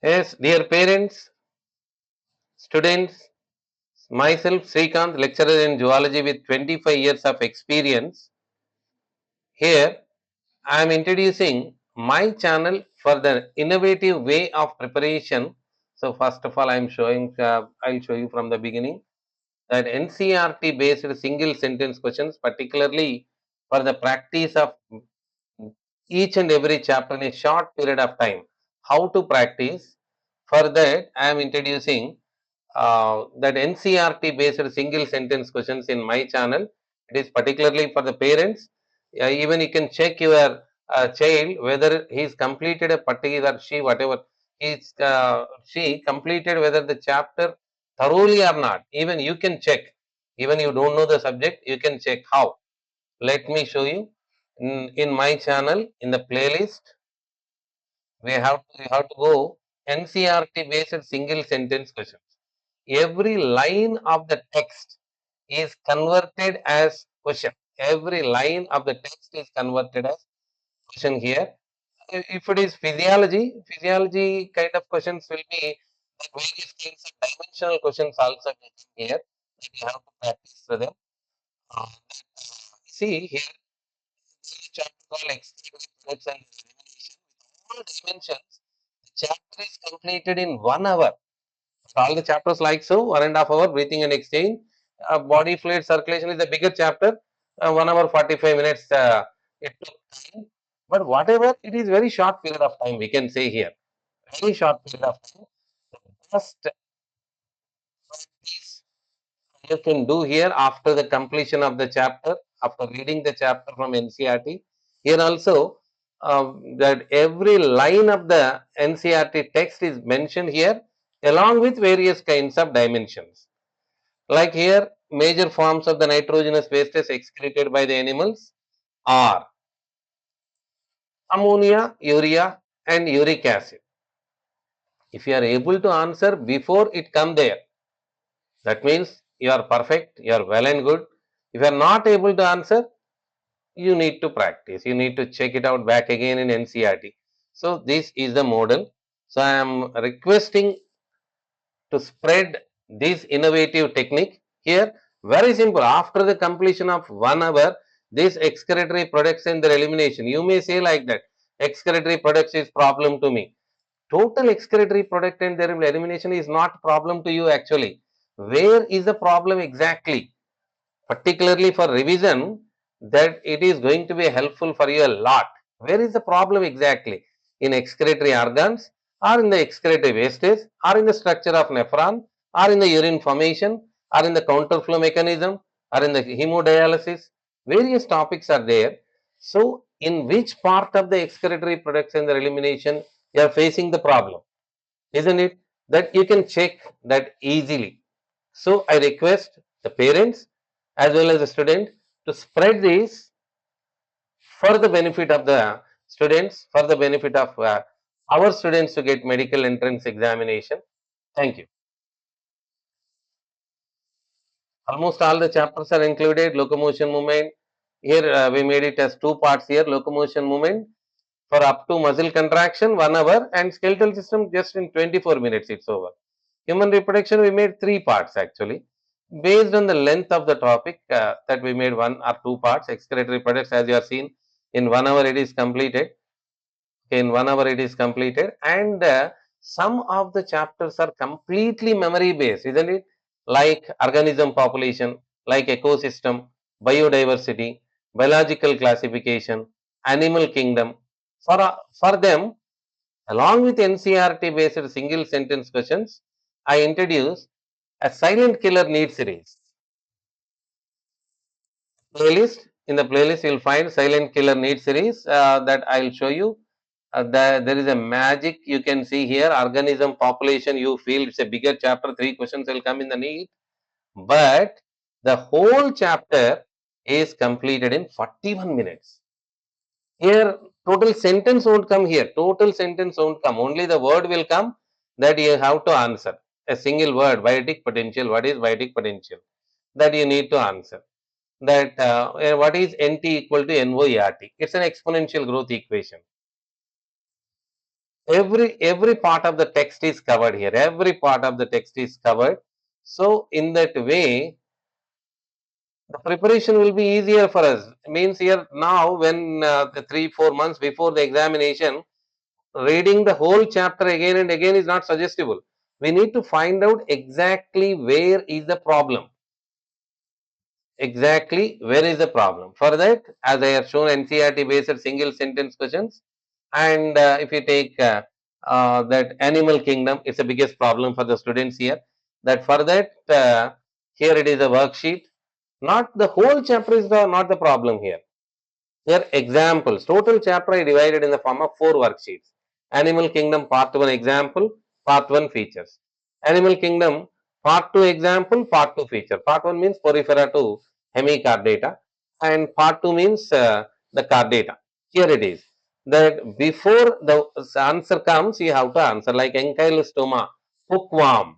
Yes, dear parents, students, myself Srikanth, lecturer in zoology with 25 years of experience. Here, I am introducing my channel for the innovative way of preparation. So, first of all, I'll show you from the beginning that NCRT based single sentence questions, particularly for the practice of each and every chapter in a short period of time. How to practice? For that, I am introducing that NCRT based single sentence questions in my channel. It is particularly for the parents. Even you can check your child whether he's completed a particular she whatever she completed whether the chapter thoroughly or not. Even you can check. Even you don't know the subject, you can check how. Let me show you in my channel in the playlist. We have to go NCRT based single sentence questions. Every line of the text is converted as question. Every line of the text is converted as question here. If it is physiology kind of questions will be that various kinds of dimensional questions also here that you have to practice for them. See here, there is a chapter called extractive products and elimination. With all dimensions, the chapter is completed in 1 hour. All the chapters like so, 1.5 hour, breathing and exchange. Body fluid circulation is the bigger chapter, 1 hour 45 minutes it took time. But whatever, it is very short period of time, we can say here. Very short period of time. Just practice you can do here after the completion of the chapter, after reading the chapter from NCRT. Here also, that every line of the NCRT text is mentioned here along with various kinds of dimensions. Like here, major forms of the nitrogenous wastes excreted by the animals are ammonia, urea, and uric acid. If you are able to answer before it come there, that means you are perfect, you are well and good. If you are not able to answer, you need to practice. You need to check it out back again in NCRT. So this is the model. So I am requesting to spread this innovative technique here. Very simple. After the completion of 1 hour, this excretory products and their elimination. You may say like that. Excretory products is problem to me. Total excretory product and their elimination is not problem to you actually. Where is the problem exactly? Particularly for revision, that it is going to be helpful for you a lot. Where is the problem exactly? In excretory organs, or in the excretory wastage, or in the structure of nephron, or in the urine formation, or in the counterflow mechanism, or in the hemodialysis? Various topics are there. So, in which part of the excretory products and their elimination you are facing the problem? Isn't it? That you can check that easily. So I request the parents as well as the student to spread this for the benefit of the students, for the benefit of our students to get medical entrance examination. Thank you. Almost all the chapters are included. Locomotion movement. Here we made it as two parts here. Locomotion movement for up to muscle contraction 1 hour, and skeletal system just in 24 minutes it's over. Human reproduction we made three parts actually. Based on the length of the topic that we made one or two parts. Excretory products, as you are seen, in 1 hour it is completed. In 1 hour it is completed, and some of the chapters are completely memory based, isn't it? Like organism population, like ecosystem, biodiversity, biological classification, animal kingdom. For them, along with NCRT based single sentence questions, I introduce a silent killer need series. Playlist. In the playlist, you'll find silent killer need series that I'll show you. There is a magic you can see here. Organism population, you feel it's a bigger chapter. Three questions will come in the need, but the whole chapter is completed in 41 minutes. Here, total sentence won't come here. Total sentence won't come. Only the word will come that you have to answer. A single word, biotic potential. What is biotic potential? That you need to answer. That what is NT equal to NOERT? It's an exponential growth equation. Every part of the text is covered here. Every part of the text is covered. So in that way, the preparation will be easier for us. Means here now, when the 3 4 months before the examination, reading the whole chapter again and again is not suggestible. We need to find out exactly where is the problem. Exactly where is the problem. For that, as I have shown, NCRT based single sentence questions. And if you take that animal kingdom, it's the biggest problem for the students here. That for that, here it is a worksheet. Not the whole chapter is not the problem here. Here examples. Total chapter I divided in the form of 4 worksheets. Animal Kingdom Part 1 example, Part 1 features. Animal Kingdom Part 2 example, Part 2 feature. Part 1 means porifera to hemichordata and Part 2 means the chordata. Here it is. That before the answer comes, you have to answer like ankylostoma, hookworm,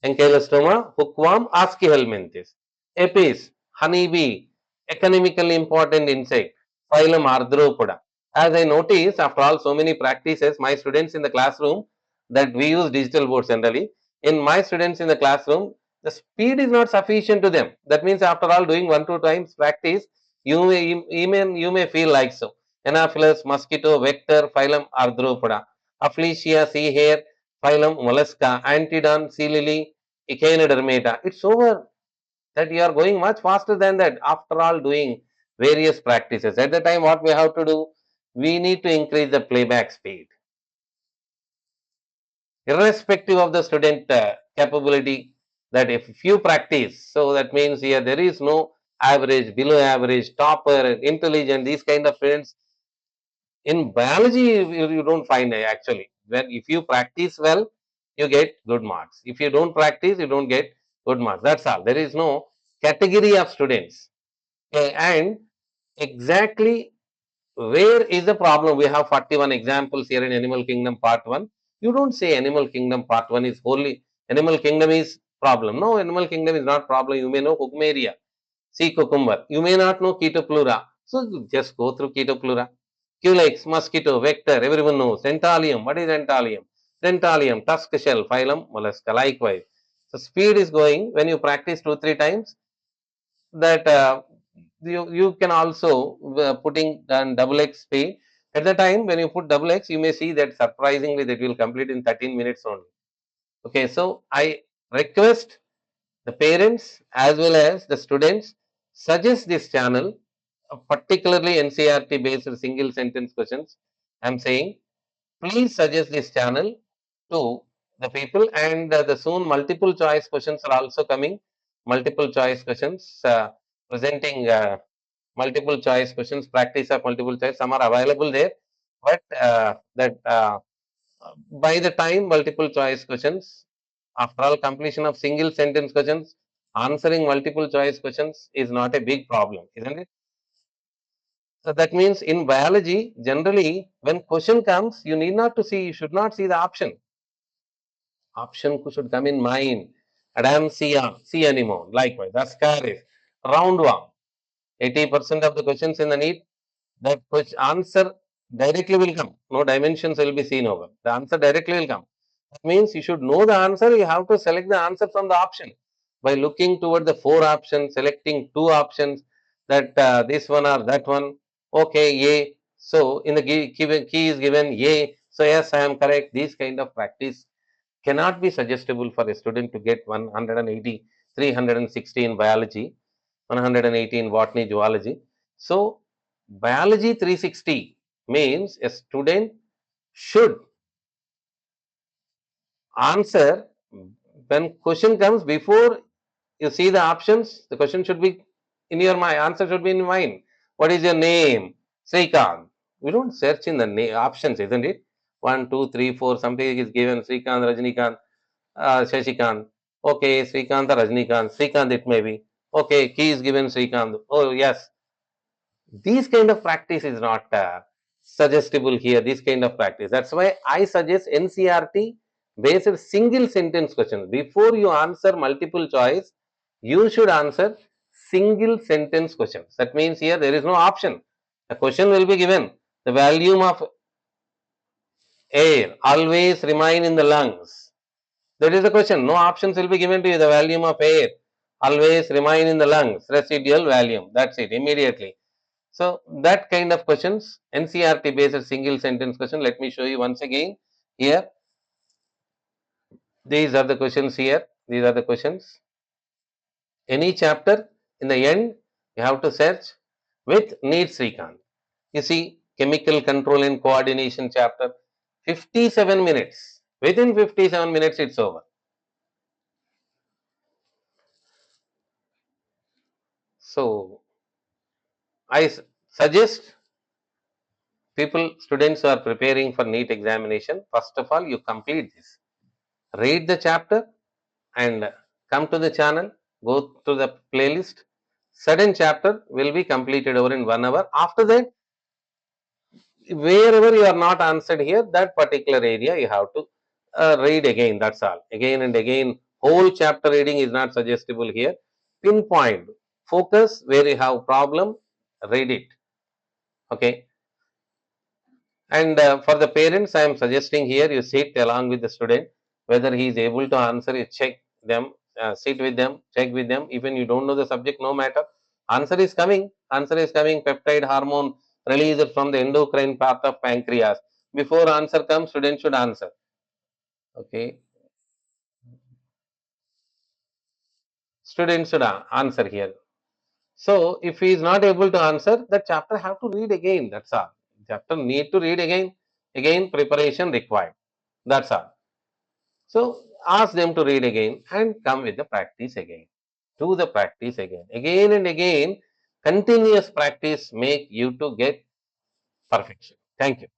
Ankylostoma, hookworm, Aschelminthis. Apis, honeybee, economically important insect, phylum Arthropoda. As I notice, after all so many practices, my students in the classroom, that we use digital boards generally, in my students in the classroom, the speed is not sufficient to them. That means after all doing 1 2 times practice, you may feel like so. Anopheles, mosquito, vector, phylum Arthropoda. Afflesia, sea hare, phylum Mollusca, Antedon, sea lily, Echinodermata. It's over. That you are going much faster than that after all doing various practices. At the time, what we have to do? We need to increase the playback speed, irrespective of the student capability. That if you practice, so that means here there is no average, below average, topper, intelligent, these kind of students. In biology, you don't find actually. When if you practice well, you get good marks. If you don't practice, you don't get good marks. That's all. There is no category of students. Okay, and exactly where is the problem? We have 41 examples here in Animal Kingdom Part 1. You don't say Animal Kingdom Part 1 is wholly Animal Kingdom is problem. No, Animal Kingdom is not problem. You may know Hugmeria, sea cucumber. You may not know Ketopleura. So you just go through Ketopleura. Culex, mosquito, vector, everyone knows. Dentalium, what is dentalium? Dentalium, tusk shell, phylum, mollusca, likewise. So speed is going when you practice 2 3 times. That you can also putting down double X speed. At the time when you put double X, you may see that surprisingly that will complete in 13 minutes only. Okay, so I request the parents as well as the students suggest this channel, particularly NCRT based single sentence questions. I'm saying please suggest this channel to the people, and the soon multiple choice questions are also coming. Multiple choice questions, presenting multiple choice questions, practice of multiple choice. Some are available there, but that by the time multiple choice questions, after all completion of single sentence questions, answering multiple choice questions is not a big problem, isn't it? So that means in biology, generally, when question comes, you need not to see, you should not see the option. Option should come in mind. Adamsia, sea anemone, likewise, Ascaris, roundworm. 80% of the questions in the Neet, the answer directly will come. No dimensions will be seen over. The answer directly will come. That means you should know the answer. You have to select the answer from the option by looking toward the 4 options, selecting 2 options. That this one or that one. Okay, yay. So in the key is given yay. So yes, I am correct. These kind of practice cannot be suggestible for a student to get 180, 360 in biology, 180 in botany, zoology. So biology 360 means a student should answer when question comes. Before you see the options, the question should be in your mind, answer should be in mind. What is your name? Srikanth. We don't search in the options, isn't it? 1 2 3 4, something is given: Srikanth, Rajnikant, Shashikant. Okay, Srikanth or Rajnikant. Srikanth it may be. Okay, key is given Srikanth. Oh yes, these kind of practice is not suggestible here. This kind of practice, that's why I suggest NCRT based single sentence questions. Before you answer multiple choice, you should answer single sentence questions. That means here there is no option. A question will be given, the volume of Air always remain in the lungs. That is the question. No options will be given to you. The volume of air always remain in the lungs. Residual volume. That's it. Immediately. So that kind of questions, NCRT based single sentence question. Let me show you once again here. These are the questions here. These are the questions. Any chapter in the end, you have to search with Neet SRIKANTH. You see, chemical control and coordination chapter, 57 minutes. Within 57 minutes, it's over. So, I suggest students who are preparing for NEET examination, first of all, you complete this. Read the chapter and come to the channel, go to the playlist. Certain chapter will be completed over in 1 hour. After that, wherever you are not answered here, that particular area you have to read again. That's all. Again and again, whole chapter reading is not suggestible here. Pinpoint, focus where you have problem, read it. Okay. And for the parents, I am suggesting here you sit along with the student, whether he is able to answer it, check them, sit with them, check with them. Even you don't know the subject, no matter. Answer is coming. Answer is coming. Peptide hormone released from the endocrine part of pancreas. Before answer comes, student should answer. Okay. Student should answer here. So if he is not able to answer, that chapter have to read again. That's all. Chapter need to read again. Again, preparation required. That's all. So ask them to read again and come with the practice again. Do the practice again. Again and again, continuous practice make you to get perfection. Thank you.